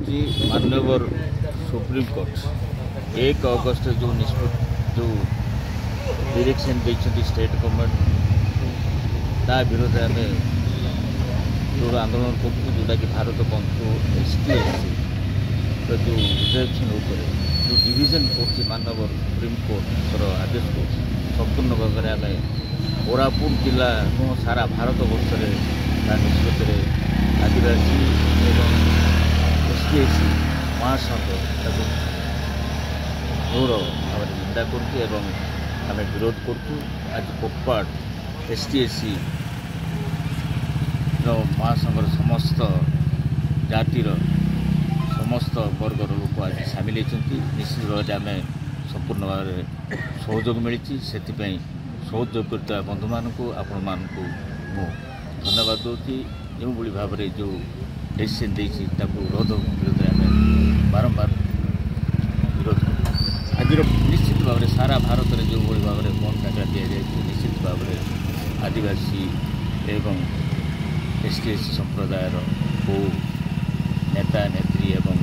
करुच्ची माननीय supreme court 1 अगस्त जो निष्पत्ति जो डायरेक्शन देखते स्टेट गवर्नमेंट ता विरोध आम जो आंदोलन करूँ कि भारत बंधु ST SC जो रिजर्वेशन जो डिविजन कर माननीय सुप्रीम कोर्ट आदेश को संपूर्ण भाव में आम कोरापुट जिला सारा भारत वर्ष निष्पत्ति आदिवासी एवं ST SC महासंघ घोर भाव निंदा करें विरोध करूँ। आज कोटपाट ST SC महासंघर समस्त जातिर समस्त वर्गर लोक आज सामिल होती निश्चित भाव आम संपूर्ण भाव सहयोग मिली से सहयोग करता बंधु मानक आपण मानक मु धन्यवाद दूसरी जो भाव में जो डिसीजन देती विरोध विरोध आम बारंबार विरोध आज निश्चित भाव में सारा भारत में जो भाव में बंद डाकरा दि जाए निश्चित भाव में आदिवासी एवं ST SC संप्रदायर बहु नेता नेत्री एवं